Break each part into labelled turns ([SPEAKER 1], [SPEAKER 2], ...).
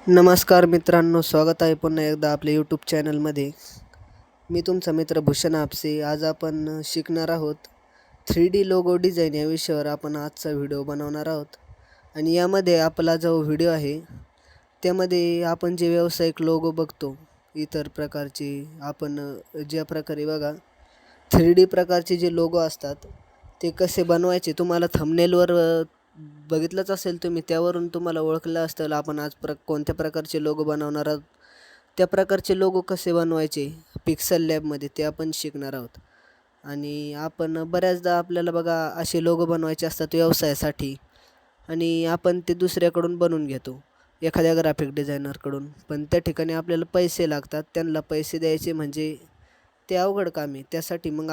[SPEAKER 1] नमस्कार मित्रांनो, स्वागत आहे पुन्हा एकदा आपल्या यूट्यूब चॅनलमध्ये. मी तुमचा मित्र भूषण आपसे. आज आपण शिकणार आहोत 3D लोगो डिझाईन या विषयावर आपण आजचा व्हिडिओ बनवणार आहोत. आणि यामध्ये आपला जो व्हिडिओ आहे त्यामध्ये आपण जे व्यावसायिक लोगो बघतो इतर प्रकारचे, आपण ज्या प्रकारे बघा 3D प्रकारचे जे लोगो असतात ते कसे बनवायचे तुम्हाला थंबनेलवर बघितलंच असेल तुम्ही, त्यावरून तुम्हाला ओळखलं असेल आपण आज कोणत्या प्रकारचे लोगो बनवणार आहोत. त्या प्रकारचे लोगो कसे बनवायचे पिक्सल लॅबमध्ये ते आपण शिकणार आहोत. आणि आपण बऱ्याचदा आपल्याला बघा असे लोगो बनवायचे असतात व्यवसायासाठी आणि आपण ते दुसऱ्याकडून बनवून घेतो, एखाद्या ग्राफिक डिझायनरकडून. पण त्या ठिकाणी आपल्याला पैसे लागतात, त्यांना पैसे द्यायचे म्हणजे ते अवघड काम आहे. त्यासाठी मग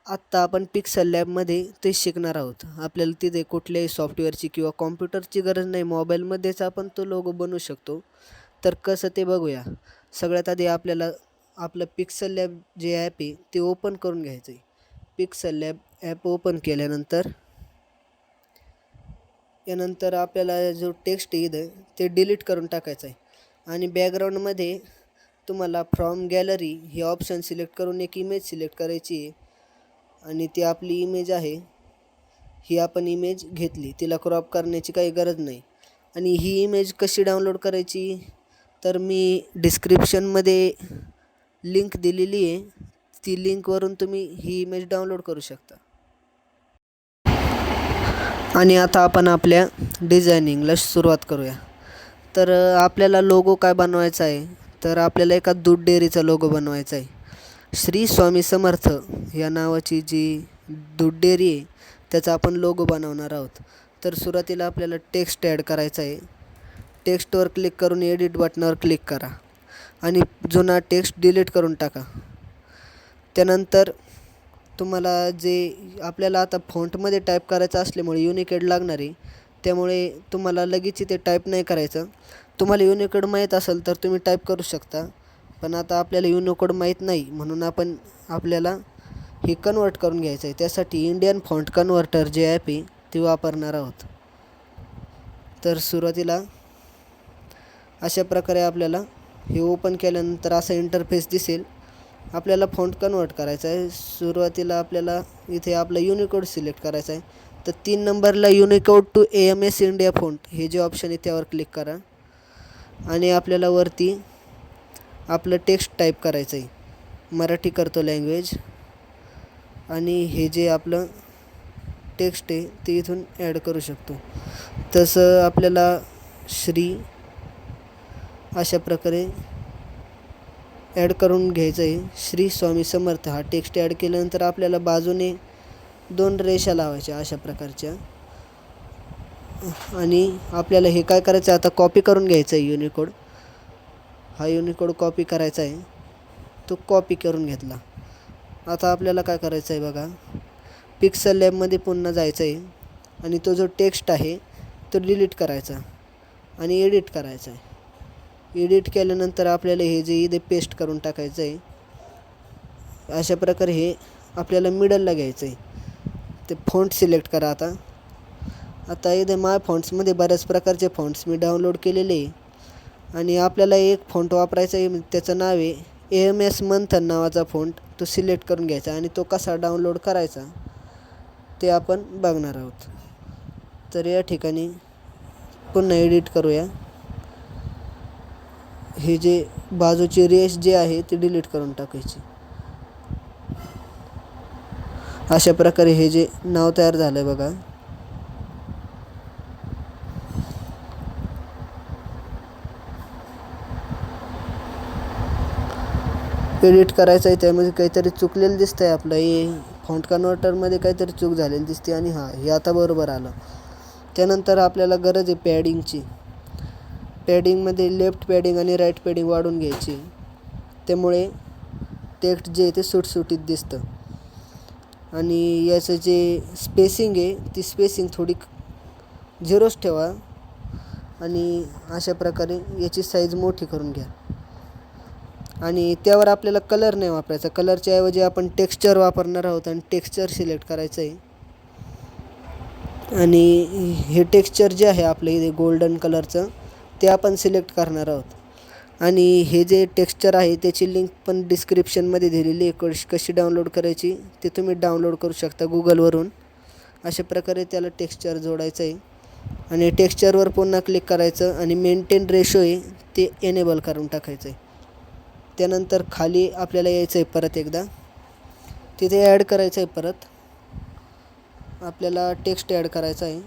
[SPEAKER 1] आत्ता आपण पिक्सल लॅबमध्ये ते शिकणार आहोत. आपल्याला तिथे कुठल्याही सॉफ्टवेअरची किंवा कॉम्प्युटरची गरज नाही, मोबाईलमध्येच आपण तो लोगो बनवू शकतो. तर कसं ते बघूया. सगळ्यात आधी आपल्याला आपलं पिक्सल लॅब जे ॲप आहे ते ओपन करून घ्यायचं आहे. पिक्सल लॅब ॲप ओपन केल्यानंतर यानंतर आपल्याला जो टेक्स्ट आहे ते डिलीट करून टाकायचं आहे. आणि बॅकग्राऊंडमध्ये तुम्हाला फ्रॉम गॅलरी हे ऑप्शन सिलेक्ट करून एक इमेज सिलेक्ट करायची आहे. आणि ती आपली इमेज आहे, ही आपण इमेज घेतली, तिला क्रॉप करण्याची काही गरज नाही. आणि ही इमेज कशी डाउनलोड करायची, तर मी डिस्क्रिप्शनमध्ये लिंक दिलेली आहे, ती लिंकवरून तुम्ही ही इमेज डाउनलोड करू शकता. आणि आता आपण आपल्या डिझायनिंगला सुरुवात करूया. तर आपल्याला लोगो काय बनवायचा आहे, तर आपल्याला एका दूध डेअरीचा लोगो बनवायचा आहे. श्री स्वामी समर्थ या नावाची जी दूध डेअरी आहे त्याचा आपण लोगो बनवणार आहोत. तर सुरुवातीला आपल्याला टेक्स्ट ॲड करायचा आहे. टेक्स्टवर क्लिक करून एडिट बटनावर क्लिक करा आणि जुना टेक्स्ट डिलीट करून टाका. त्यानंतर तुम्हाला जे आपल्याला आता फॉन्टमध्ये टाईप करायचं असल्यामुळे युनिकोड लागणार आहे, त्यामुळे तुम्हाला लगेच ते टाईप नाही करायचं. तुम्हाला युनिकोड माहीत असेल तर तुम्ही टाईप करू शकता, पण आता आपल्याला युनिकोड माहीत नाही म्हणून आपल्याला हे कन्वर्ट करून घ्यायचं आहे. त्यासाठी इंडियन फॉन्ट कन्व्हर्टर जे ॲप आहे ते वापरणार आहोत. तर सुरुवातीला अशा प्रकारे आपल्याला हे ओपन केल्यानंतर असा इंटरफेस दिसेल. आपल्याला फॉन्ट कन्वर्ट करायचा आहे. सुरुवातीला आपल्याला इथे आपला युनिकोड सिलेक्ट करायचा आहे. तर 3 नंबरला unicode to AMS India font हे जे ऑप्शन आहे त्यावर क्लिक करा आणि आपल्याला वरती आपलं टेक्स्ट टाईप करायचं आहे. मराठी करतो लँग्वेज. आणि हे जे आपलं टेक्स्ट आहे ते इथून ॲड करू शकतो. तसं आपल्याला श्री अशा प्रकारे ॲड करून घ्यायचं आहे. श्री स्वामी समर्थ हा टेक्स्ट ॲड केल्यानंतर आपल्याला बाजूने 2 रेषा लावायच्या अशा प्रकारच्या. आणि आपल्याला हे काय करायचं आहे, आता कॉपी करून घ्यायचं आहे युनिकोड. हा युनिकोड कॉपी करायचा आहे. तो कॉपी करून घेतला. आता आपल्याला काय करायचं आहे बघा, पिक्सल लॅबमध्ये पुन्हा जायचं आहे आणि तो जो टेक्स्ट आहे तो डिलीट करायचा आणि एडिट करायचा आहे. एडिट केल्यानंतर आपल्याला हे जे इथे पेस्ट करून टाकायचं आहे. अशा प्रकारे हे आपल्याला मिडलला घ्यायचं आहे. ते फॉन्ट सिलेक्ट करा. आता इथे माय फॉन्ट्समध्ये बऱ्याच प्रकारचे फॉन्ट्स मी डाउनलोड केलेले आहे आणि आपल्याला एक फॉन्ट वापरायचा आहे, त्याचं नाव आहे AMS मंथन नावाचा फॉन्ट. तो सिलेक्ट करून घ्यायचा आणि तो कसा डाउनलोड करायचा ते आपण बघणार आहोत. तर या ठिकाणी पुन्हा एडिट करूया. हे जे बाजूची रेष जे आहे ती डिलीट करून टाकायची. अशा प्रकारे हे जे नाव तयार झालं आहे बघा. एडिट करायचं आहे, त्यामध्ये काहीतरी चुकलेलं दिसतं आहे आपलं. हे फॉन्ट कन्व्हर्टरमध्ये काहीतरी चूक झालेली दिसते आणि हे आता बरोबर आलं. त्यानंतर आपल्याला गरज आहे पॅडिंगची. पॅडिंगमध्ये लेफ्ट पॅडिंग आणि राईट पॅडिंग वाढवून घ्यायची, त्यामुळे टेक्स्ट जे आहे ते सुटसुटीत दिसतं. आणि याचं जे स्पेसिंग आहे ती स्पेसिंग थोडी 0च ठेवा आणि अशा प्रकारे याची साईज मोठी करून घ्या. आणि त्यावर आपल्याला कलर नाही वापरायचा. कलरच्या ऐवजी आपण टेक्स्चर वापरणार आहोत आणि टेक्स्चर सिलेक्ट करायचं आहे. आणि हे टेक्स्चर जे आहे आपलं इथे गोल्डन कलरचं ते आपण सिलेक्ट करणार आहोत. आणि हे जे टेक्स्चर आहे त्याची लिंक पण डिस्क्रिप्शनमध्ये दिलेली आहे. कशी डाउनलोड करायची ते तुम्ही डाउनलोड करू शकता गुगलवरून. अशा प्रकारे त्याला टेक्स्चर जोडायचं आहे आणि टेक्स्चरवर पुन्हा क्लिक करायचं आणि मेंटेन रेशो आहे ते एनेबल करून टाकायचं आहे. त्यानंतर खाली आपल्याला यायचं आहे परत एकदा, तिथे ॲड करायचं आहे. परत आपल्याला टेक्स्ट ॲड करायचा आहे.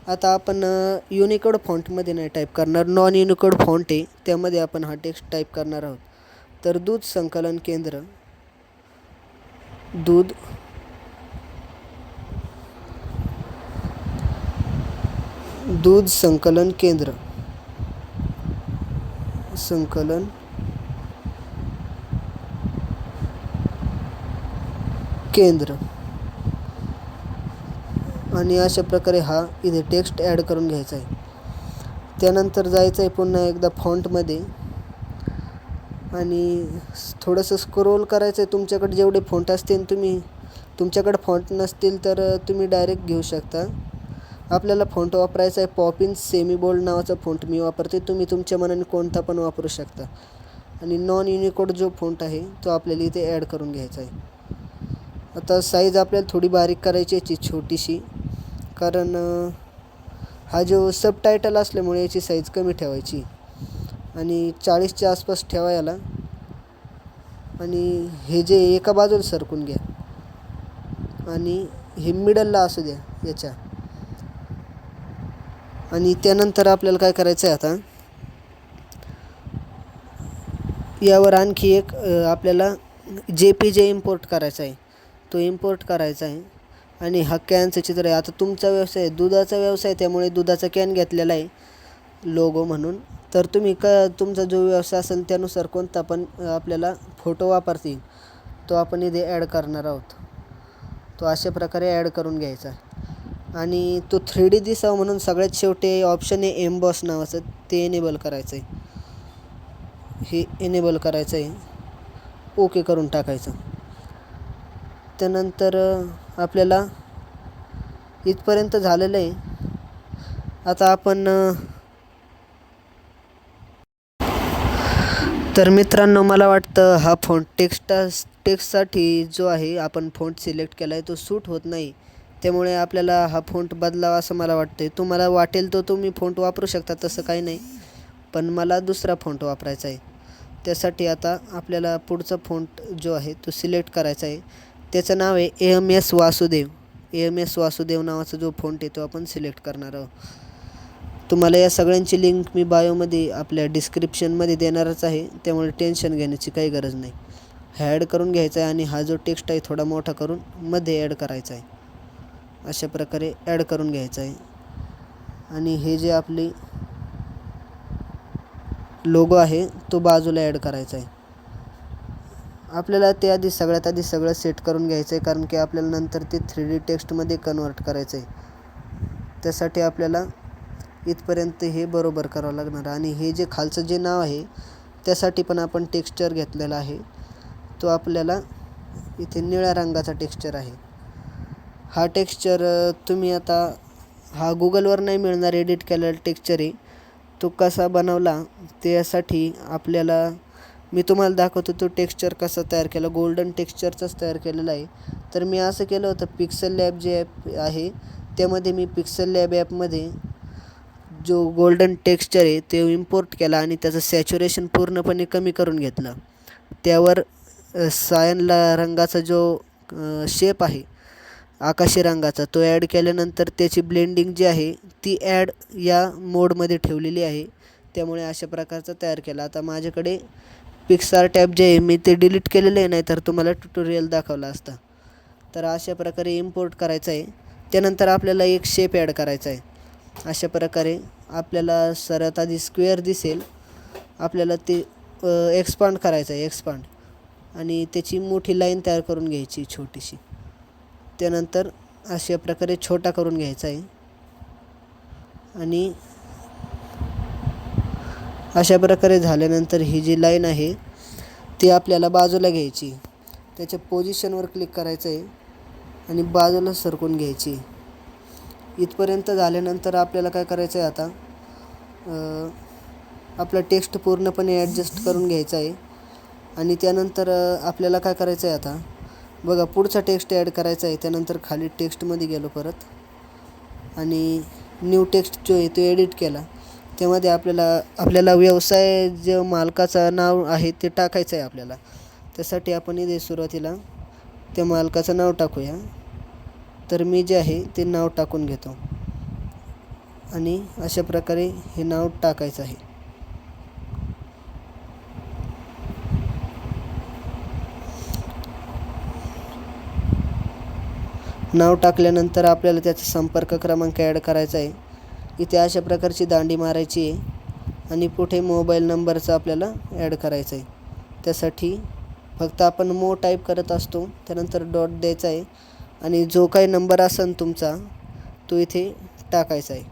[SPEAKER 1] आता आपण युनिकोड फॉन्टमध्ये नाही टाईप करणार, नॉन युनिकोड फॉन्ट आहे त्यामध्ये आपण हा टेक्स्ट टाईप करणार आहोत. तर दूध संकलन केंद्र, दूध संकलन केंद्र, संकलन केंद्र. आणि अशा प्रकारे हा इथे टेक्स्ट ॲड करून घ्यायचा आहे. त्यानंतर जायचं आहे पुन्हा एकदा फॉन्टमध्ये आणि थोडंसं स्क्रोल करायचं आहे. तुमच्याकडे जेवढे फॉन्ट असतील, तुमच्याकडे फॉन्ट नसतील तर तुम्ही डायरेक्ट घेऊ शकता. आपल्याला फॉन्ट वापरायचा आहे पॉपिन सेमी बोल्ड नावाचा फॉन्ट मी वापरते. तुम्ही तुमच्या मनाने कोणता पण वापरू शकता. आणि नॉन युनिकोड जो फॉन्ट आहे तो आपल्याला इथे ॲड करून घ्यायचा आहे. आता साईज आपल्याला थोडी बारीक करायची याची छोटीशी, कारण हा जो सबटायटल असल्यामुळे याची साईज कमी ठेवायची आणि 40च्या आसपास ठेवा याला. आणि हे जे एका बाजूला सरकून घ्या आणि हे मिडलला असू द्या याच्या. आणि त्यानंतर आपल्याला काय करायचं आहे, आता यावर आणखी एक आपल्याला JPG इम्पोर्ट करायचा आहे. तो इम्पोर्ट करायचा आहे. आणि हा कॅनचं चित्र आहे. आता तुमचा व्यवसाय दुधाचा व्यवसाय, त्यामुळे दुधाचा कॅन घेतलेला आहे लोगो म्हणून. तर तुम्ही तुमचा जो व्यवसाय असेल त्यानुसार कोणता पण आपल्याला फोटो वापरतील तो आपण इथे ॲड करणार आहोत. तो अशा प्रकारे ॲड करून घ्यायचा. आणि तो 3D दिसावा म्हणून सगळ्यात शेवटी ऑप्शन आहे एम्बॉस नावाचं, ते एनेबल करायचं आहे. हे एनेबल करायचं आहे, ओके करून टाकायचं. त्यानंतर आपल्याला इथपर्यंत झालेलं आहे. आता आपण तर मित्रांनो, मला वाटतं हा फॉन्ट टेक्स्टसाठी जो आहे आपण फॉन्ट सिलेक्ट केला आहे तो सूट होत नाही. त्यामुळे आपल्याला हा फॉन्ट बदलावा असं मला वाटतं. तुम्हाला वाटेल तो तुम्ही फॉन्ट वापरू शकता, तसं काही नाही. पण मला दुसरा फॉन्ट वापरायचा आहे. त्यासाठी आता आपल्याला पुढचा फॉन्ट जो आहे तो सिलेक्ट करायचा आहे. त्याचं नाव आहे AMS वासुदेव. AMS वासुदेव नावाचा जो फॉन्ट आहे तो आपण सिलेक्ट करणार आहोत. तुम्हाला या सगळ्यांची लिंक मी बायोमध्ये आपल्या डिस्क्रिप्शनमध्ये देणारच आहे, त्यामुळे टेन्शन घेण्याची काही गरज नाही. ॲड करून घ्यायचा आहे आणि हा जो टेक्स्ट आहे थोडा मोठा करून मध्ये ॲड करायचा आहे. अशा प्रकारे ॲड करून घ्यायचा आहे. आणि हे जे आपली लोगो आहे तो बाजूला ॲड करायचा आहे. आपल्याला ते सगळ्यात आधी सगळं सेट करून घ्यायचं आहे, कारण की आपल्याला नंतर ते 3D टेक्स्टमध्ये कन्वर्ट करायचं आहे. त्यासाठी आपल्याला इथपर्यंत हे बरोबर करावं लागणार. आणि हे जे खालचं जे नाव आहे त्यासाठी पण आपण टेक्स्चर घेतलेला आहे. तो आपल्याला इथे निळ्या रंगाचा टेक्स्चर आहे. हा टेक्स्चर तुम्ही आता हा गुगलवर नाही मिळणार, एडिट केलेला टेक्स्चर आहे. तो कसा बनवला त्यासाठी आपल्याला मी तुम्हाला दाखवतो तो टेक्स्चर कसा तयार केला. गोल्डन टेक्स्चरचाच तयार केलेला आहे. तर मी असं केलं होतं, पिक्सल लॅब जे ॲप आहे त्यामध्ये मी पिक्सल लॅब ॲपमध्ये जो गोल्डन टेक्स्चर आहे ते इम्पोर्ट केला आणि त्याचं सॅच्युरेशन पूर्णपणे कमी करून घेतलं. त्यावर सायनला रंगाचा जो शेप आहे आकाशी रंगाचा तो ॲड केल्यानंतर त्याची ब्लेंडिंग जी आहे ती ॲड या मोडमध्ये ठेवलेली आहे. त्यामुळे अशा प्रकारचा तयार केला. आता माझ्याकडे पिक्सार टॅब जे आहे मी ते डिलीट केलेलं आहे, नाही तर तुम्हाला ट्युटोरियल दाखवला असता. तर अशा प्रकारे इम्पोर्ट करायचं आहे. त्यानंतर आपल्याला एक शेप ॲड करायचा आहे. अशा प्रकारे आपल्याला सर्वात आधी स्क्वेअर दिसेल, आपल्याला ते एक्सपांड करायचं आहे, एक्सपांड. आणि त्याची मोठी लाईन तयार करून घ्यायची छोटीशी. त्यानंतर अशा प्रकारे छोटा करून घ्यायचा आहे. आणि अशा प्रकारे झाल्यानंतर ही जी लाईन आहे ती आपल्याला बाजूला घ्यायची. त्याच्या पोझिशनवर क्लिक करायचं आहे आणि बाजूला सरकून घ्यायची. इथपर्यंत झाल्यानंतर आपल्याला काय करायचं आहे, आता आपलं टेक्स्ट पूर्णपणे ॲडजस्ट करून घ्यायचं आहे. आणि त्यानंतर आपल्याला काय करायचं आहे आता बघा, पुढचा टेक्स्ट ॲड करायचा आहे. त्यानंतर खाली टेक्स्टमध्ये गेलो परत आणि न्यू टेक्स्ट जो आहे तो एडिट केला. त्यामध्ये आपल्याला व्यवसाय जे मालकाचं नाव आहे ते टाकायचं आहे आपल्याला. त्यासाठी आपण इथे सुरुवातीला त्या मालकाचं नाव टाकूया. तर मी जे आहे ते नाव टाकून घेतो आणि अशा प्रकारे हे नाव टाकायचं आहे. नाव टाकल्यानंतर आपल्याला त्याचा संपर्क क्रमांक ॲड करायचा आहे. इथे अशा प्रकारची दांडी मारायची आहे आणि पुढे मोबाईल नंबरचा आपल्याला ॲड करायचा आहे. त्यासाठी फक्त आपण मो टाईप करत असतो, त्यानंतर डॉट द्यायचा आहे आणि जो काही नंबर असेल तुमचा तो इथे टाकायचा आहे.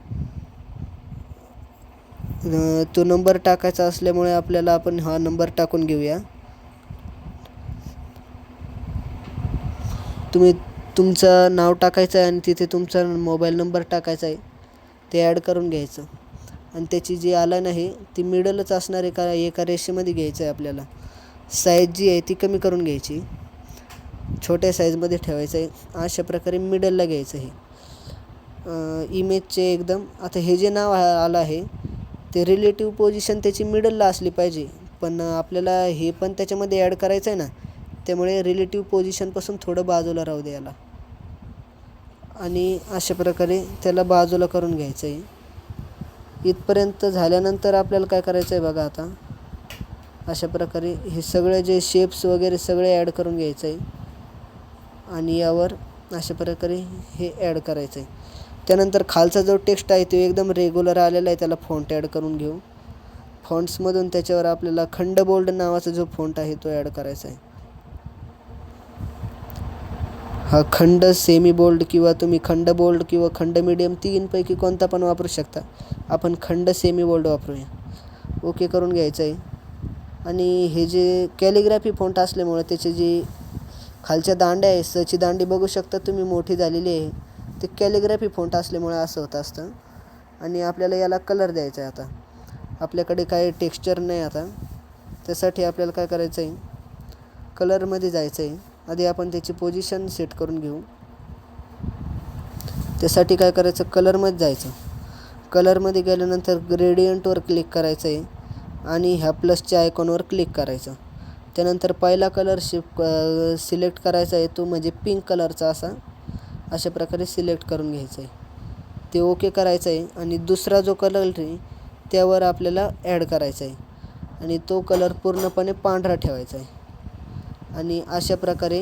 [SPEAKER 1] तो नंबर टाकायचा असल्यामुळे आपण हा नंबर टाकून घेऊया. तुम्ही तुमचं नाव टाकायचं आहे आणि तिथे तुमचा मोबाईल नंबर टाकायचा आहे, ते ॲड करून घ्यायचं. आणि त्याची जी आलाईन आहे ती मिडलच असणार आहे, एका रेषेमध्ये घ्यायचं आहे आपल्याला. साईज जी आहे ती कमी करून घ्यायची, छोट्या साईजमध्ये ठेवायचं आहे. अशा प्रकारे मिडलला घ्यायचं आहे इमेजचे एकदम. आता हे जे नाव आलं आहे ते रिलेटिव्ह पोझिशन त्याची मिडलला असली पाहिजे, पण आपल्याला हे पण त्याच्यामध्ये ॲड करायचं आहे ना, त्यामुळे रिलेटिव्ह पोझिशनपासून थोडं बाजूला राहू द्या याला. आणि अशा प्रकारे त्याला बाजूला करून घ्यायचं आहे. इथपर्यंत झाल्यानंतर आपल्याला काय करायचं आहे बघा, आता अशा प्रकारे हे सगळे जे शेप्स वगैरे सगळे ॲड करून घ्यायचं आहे आणि यावर अशा प्रकारे हे ॲड करायचं आहे. त्यानंतर खालचा जो टेक्स्ट आहे तो एकदम रेग्युलर आलेला आहे, त्याला फॉन्ट ॲड करून घेऊ. फॉन्ट्समधून त्याच्यावर आपल्याला खंड बोल्ड नावाचा जो फॉन्ट आहे तो ॲड करायचा आहे. हा खंड सेमी बोल्ड किंवा तुम्ही खंड बोल्ड किंवा खंड मीडियम तीनपैकी कोणता पण वापरू शकता. आपण खंड सेमी बोल्ड वापरूया. ओके करून घ्यायचं आहे. आणि हे जे कॅलिग्राफी फॉन्ट असल्यामुळे त्याचे जे खालच्या दांड्या आहे, सची दांडी बघू शकता तुम्ही मोठी झालेली आहे, ते कॅलिग्राफी फॉन्ट असल्यामुळे असं होत असतं. आणि आपल्याला याला कलर द्यायचा आहे. आता आपल्याकडे काही टेक्स्चर नाही, आता त्यासाठी आपल्याला काय करायचं आहे, कलरमध्ये जायचं आहे. आधी आपण त्याची पोझिशन सेट करून घेऊ. त्यासाठी काय करायचं, कलरमध्ये जायचं. कलरमध्ये गेल्यानंतर ग्रेडियंटवर क्लिक करायचं आहे आणि ह्या प्लसच्या आयकॉनवर क्लिक करायचं. त्यानंतर पहिला कलर सिलेक्ट करायचा आहे, तो म्हणजे पिंक कलरचा अशा प्रकारे सिलेक्ट करून घ्यायचं आहे. ते ओके करायचं आहे. आणि दुसरा जो कलर आहे त्यावर आपल्याला ॲड करायचा आहे आणि तो कलर पूर्णपणे पांढरा ठेवायचा आहे. आणि अशा प्रकारे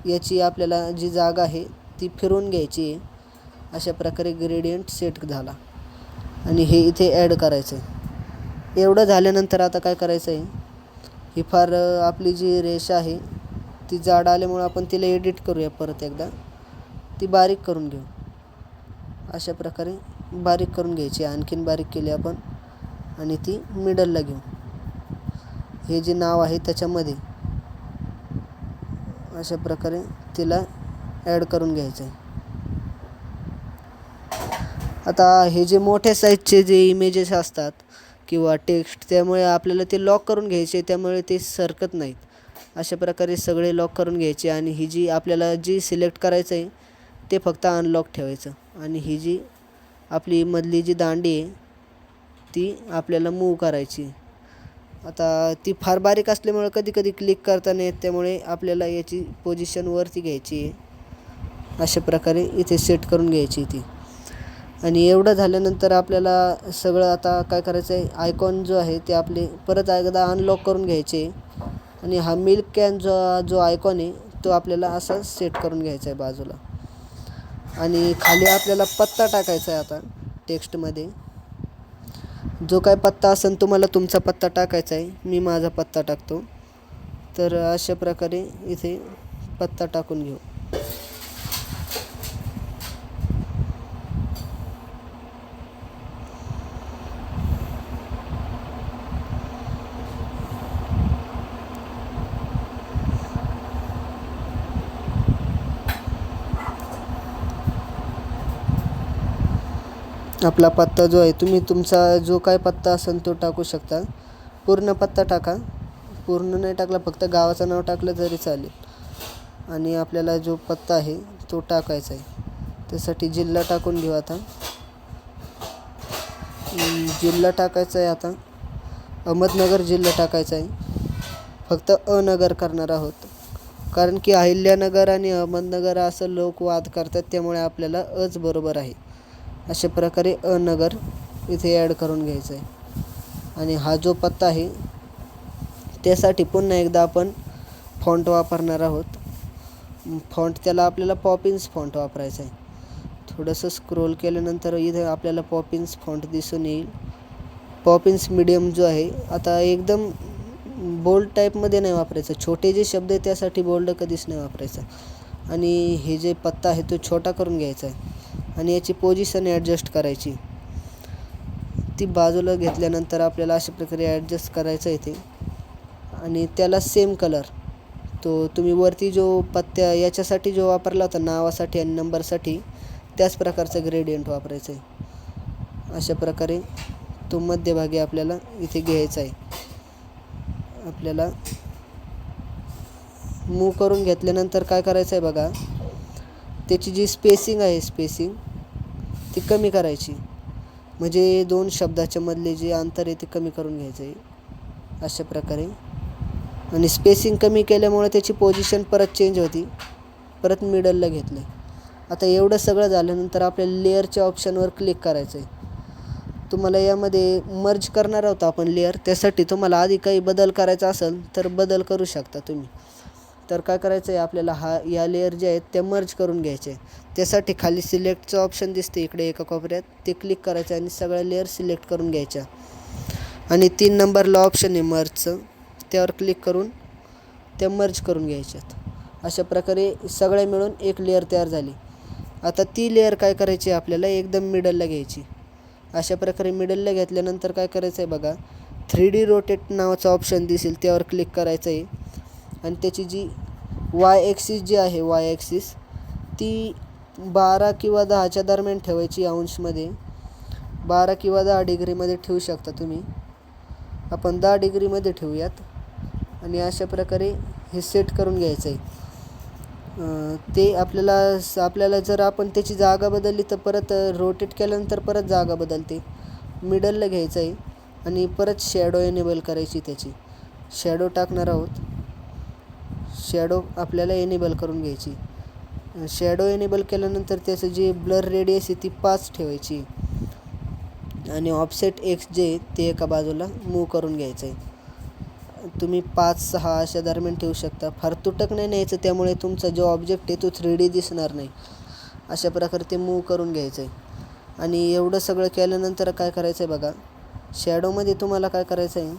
[SPEAKER 1] याची आपल्याला जी जागा आहे ती फिरवून घ्यायची आहे. अशा प्रकारे ग्रेडियंट सेट झाला आणि हे इथे ॲड करायचं आहे. एवढं झाल्यानंतर आता काय करायचं आहे, ही फार आपली जी रेषा आहे ती जाड आल्यामुळं आपण तिला एडिट करूया परत एकदा. ती बारीक करून घेऊ. अशा प्रकारे बारीक करून घ्यायची, आणखीन बारीक केली आपण आणि ती मिडलला घेऊ. हे जे नाव आहे त्याच्यामध्ये अशा प्रकारे तिला ॲड करून घ्यायचं आहे. आता हे जे मोठ्या साईजचे जे इमेजेस असतात किंवा टेक्स्ट, त्यामुळे आपल्याला ते लॉक करून घ्यायचे, त्यामुळे ते सरकत नाहीत. अशा प्रकारे सगळे लॉक करून घ्यायचे आणि ही जी आपल्याला जी सिलेक्ट करायचं आहे ते फक्त अनलॉक ठेवायचं. आणि ही जी आपली मधली जी दांडी आहे ती आपल्याला मूव्ह करायची. आता ती फार बारीक असल्यामुळे कधी कधी क्लिक करता नाही येत, त्यामुळे आपल्याला याची पोझिशन वरती घ्यायची आहे. अशा प्रकारे इथे सेट करून घ्यायची ती. आणि एवढं झाल्यानंतर आपल्याला सगळं आता काय करायचं आहे, आयकॉन जो आहे ते आपले परत एकदा अनलॉक करून घ्यायचे आणि हा मिल्क कॅन जो आयकॉन आहे तो आपल्याला असा सेट करून घ्यायचा आहे बाजूला. आणि खाली आपल्याला पत्ता टाकायचा आहे. आता टेक्स्टमध्ये जो काय पत्ता असेल तुम्हाला तुमचा पत्ता टाकायचा आहे. मी माझा पत्ता टाकतो. तर अशा प्रकारे इथे पत्ता टाकून घेऊ. आपला पत्ता जो आहे तुम्ही तुमचा जो काय पत्ता असेल तो टाकू शकता. पूर्ण पत्ता टाका. पूर्ण नाही टाकला, फक्त गावाचं नाव टाकलं तरी चालेल. आणि आपल्याला जो पत्ता आहे तो टाकायचा आहे. त्यासाठी जिल्हा टाकून घेऊ. आता जिल्हा टाकायचा आहे. आता अहमदनगर जिल्हा टाकायचा आहे. फक्त नगर करणार आहोत, कारण की अहिल्यानगर आणि अहमदनगर असं लोक वाद करतात, त्यामुळे आपल्याला अच बरोबर आहे. अशा प्रकारे नगर इथे ॲड करून घ्यायचं आहे. आणि हा जो पत्ता आहे त्यासाठी पुन्हा एकदा आपण फॉन्ट वापरणार आहोत. फॉन्ट त्याला आपल्याला पॉपिन्स फॉन्ट वापरायचा आहे. थोडंसं स्क्रोल केल्यानंतर इथे आपल्याला पॉपिन्स फॉन्ट दिसून येईल. पॉपिन्स मीडियम जो आहे, आता एकदम बोल्ड टाईपमध्ये नाही वापरायचं. छोटे जे शब्द आहे त्यासाठी बोल्ड कधीच नाही वापरायचं. आणि हे जे पत्ता आहे तो छोटा करून घ्यायचा आहे आणि याची पोझिशन ॲडजस्ट करायची. ती बाजूला घेतल्यानंतर आपल्याला अशा प्रकारे ॲडजस्ट करायचं आहे ते. आणि त्याला सेम कलर तो तुम्ही वरती जो पत्त्या याच्यासाठी जो वापरला होता नावासाठी आणि नंबरसाठी, त्याच प्रकारचं ग्रेडियंट वापरायचं आहे. अशा प्रकारे तो मध्यभागी आपल्याला इथे घ्यायचा आहे. आपल्याला मूव करून घेतल्यानंतर काय करायचं आहे बघा, त्याची जी स्पेसिंग आहे ती कमी करायची. म्हणजे दोन शब्दाच्या मधले जे अंतर आहे ते कमी करून घ्यायचं आहे अशा प्रकारे. आणि स्पेसिंग कमी केल्यामुळे त्याची पोझिशन परत चेंज होती. परत मिडलला घेतलं. आता एवढं सगळं झाल्यानंतर आपल्याला लेअरच्या ऑप्शनवर क्लिक करायचं आहे. तुम्हाला यामध्ये मर्ज करणार आहोत आपण लेअर, त्यासाठी तुम्हाला आधी काही बदल करायचा असेल तर बदल करू शकता तुम्ही. तर काय करायचं आहे आपल्याला, या लेअर जे आहेत त्या मर्ज करून घ्यायचे. त्यासाठी खाली सिलेक्टचं ऑप्शन दिसते इकडे एका कोपऱ्यात, ते क्लिक करायचं आणि सगळ्या लेअर सिलेक्ट करून घ्यायच्या. आणि 3 नंबरला ऑप्शन आहे मर्जचं, त्यावर क्लिक करून त्या मर्ज करून घ्यायच्यात. अशा प्रकारे सगळ्या मिळून एक लेअर तयार झाली. आता ती लेअर काय करायची आपल्याला एकदम मिडलला घ्यायची. अशा प्रकारे मिडलला घेतल्यानंतर काय करायचं आहे बघा, 3D रोटेट नावाचा ऑप्शन दिसेल त्यावर क्लिक करायचं आहे. आणि त्याची जी वाय ॲक्सिस जी आहे, वाय ॲक्सिस ती 12 किंवा 10च्या दरम्यान ठेवायची. अंशमध्ये 12 किंवा 10 डिग्रीमध्ये ठेवू शकता तुम्ही. आपण 10 डिग्रीमध्ये ठेवूयात. आणि अशा प्रकारे हे सेट करून घ्यायचं आहे. ते आपल्याला जर आपण त्याची जागा बदलली तर परत रोटेट केल्यानंतर परत जागा बदलते. मिडलला घ्यायचं आहे आणि परत शॅडो एनेबल करायची. त्याची शॅडो टाकणार आहोत. शॅडो आपल्याला एनेबल करून घ्यायची. शॅडो एनेबल केल्यानंतर त्याचं जे ब्लर रेडियस आहे ती 5 ठेवायची. आणि ऑफसेट एक्स जे ते एका बाजूला मूव करून घ्यायचं आहे. तुम्ही 5-6 अशा दरम्यान ठेवू शकता. फार तुटक नाही न्यायचं, त्यामुळे तुमचा जो ऑब्जेक्ट आहे तो 3D दिसणार नाही. अशा प्रकारे ते मूव करून घ्यायचं आहे. आणि एवढं सगळं केल्यानंतर काय करायचं आहे बघा, शॅडोमध्ये तुम्हाला काय करायचं आहे,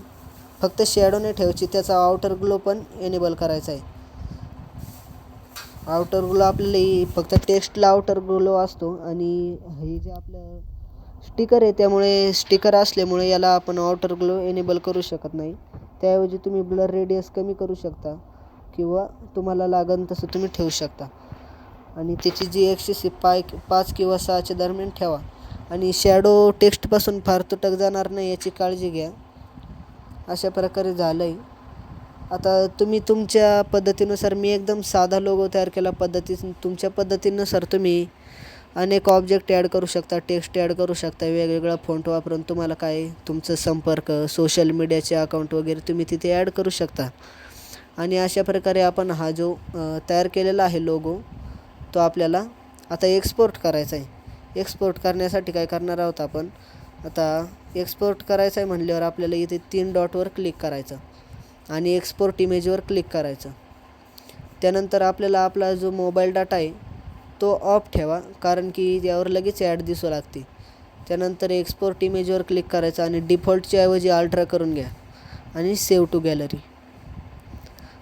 [SPEAKER 1] फक्त शॅडो नाही ठेवायची, त्याचा आउटर ग्लो पण एनेबल करायचा आहे. आउटर ग्लो आपल्याला फक्त टेक्स्टला आउटर ग्लो असतो. आणि हे जे आपलं स्टिकर आहे त्यामुळे स्टिकर असल्यामुळे याला आपण आउटर ग्लो एनेबल करू शकत नाही. त्याऐवजी तुम्ही ब्लर रेडियस कमी करू शकता किंवा तुम्हाला लागेल तसं तुम्ही ठेवू शकता. आणि त्याची जी ॲक्सिस आहे 5 किंवा 6च्या दरम्यान ठेवा. आणि शॅडो टेक्स्टपासून फार तुटक जाणार नाही याची काळजी घ्या. अशा प्रकारे झालं आहे. आता तुम्ही तुमच्या पद्धतीनुसार, मी एकदम साधा लोगो तयार केला तुमच्या पद्धतीनुसार तुम्ही अनेक ऑब्जेक्ट ॲड करू शकता, टेक्स्ट ॲड करू शकता. वेगवेगळा फॉन्ट वापरून तुम्हाला काय तुमचं संपर्क, सोशल मीडियाचे अकाउंट वगैरे तुम्ही तिथे ॲड करू शकता. आणि अशा प्रकारे आपण हा जो तयार केलेला आहे लोगो, तो आपल्याला आता एक्सपोर्ट करायचा आहे. एक्सपोर्ट करण्यासाठी काय करणार आहोत आपण, आता एक्सपोर्ट करायचं आहे म्हटल्यावर आपल्याला इथे 3 डॉटवर क्लिक करायचं आणि एक्सपोर्ट इमेजवर क्लिक करायचं. त्यानंतर आपल्याला आपला जो मोबाईल डाटा आहे तो ऑफ ठेवा, कारण की यावर लगेच ॲड दिसू लागते. त्यानंतर एक्सपोर्ट इमेजवर क्लिक करायचं आणि डिफॉल्टच्या ऐवजी अल्ट्रा करून घ्या आणि सेव्ह टू गॅलरी.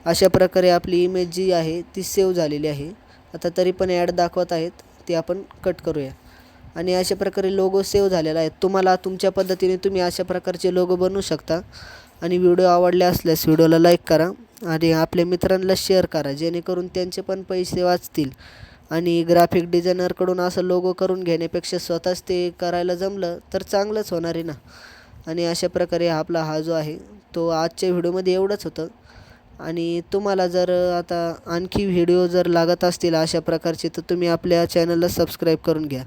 [SPEAKER 1] अशा प्रकारे आपली इमेज जी आहे ती सेव्ह झालेली आहे. आता तरी पण ॲड दाखवत आहेत, ते आपण कट करूया. आणि अशा प्रकारे लोगो सेव्ह झालेला आहे. तुम्हाला तुमच्या पद्धतीने तुम्ही अशा प्रकारचे लोगो बनवू शकता. आणि व्हिडिओ आवडले असल्यास व्हिडिओला लाईक करा आणि आपल्या मित्रांना शेअर करा, जेणेकरून त्यांचे पण पैसे वाचतील आणि ग्राफिक डिझायनरकडून असं लोगो करून घेण्यापेक्षा स्वतःच ते करायला जमलं तर चांगलंच होणार आहे ना. आणि अशा प्रकारे आपला हा जो आहे तो आजच्या व्हिडिओमध्ये एवढंच होतं. आणि तुम्हाला जर आता आणखी व्हिडिओ जर लागत असतील अशा प्रकारचे तर तुम्ही आपल्या चॅनलला सबस्क्राईब करून घ्या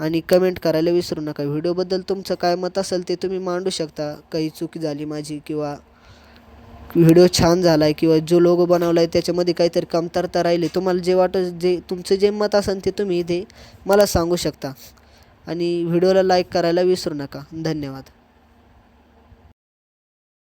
[SPEAKER 1] आणि कमेंट करायला विसरू नका. व्हिडिओबद्दल तुमचं काय मत असेल ते तुम्ही मांडू शकता. काही चूक झाली माझी किंवा व्हिडिओ छान झाला आहे किंवा जो लोगो बनवला आहे त्याच्यामध्ये काहीतरी कमतरता राहिली, तुम्हाला जे वाटत जे तुमचं जे मत असेल ते तुम्ही इथे मला सांगू शकता. आणि व्हिडिओला लाईक करायला विसरू नका. धन्यवाद.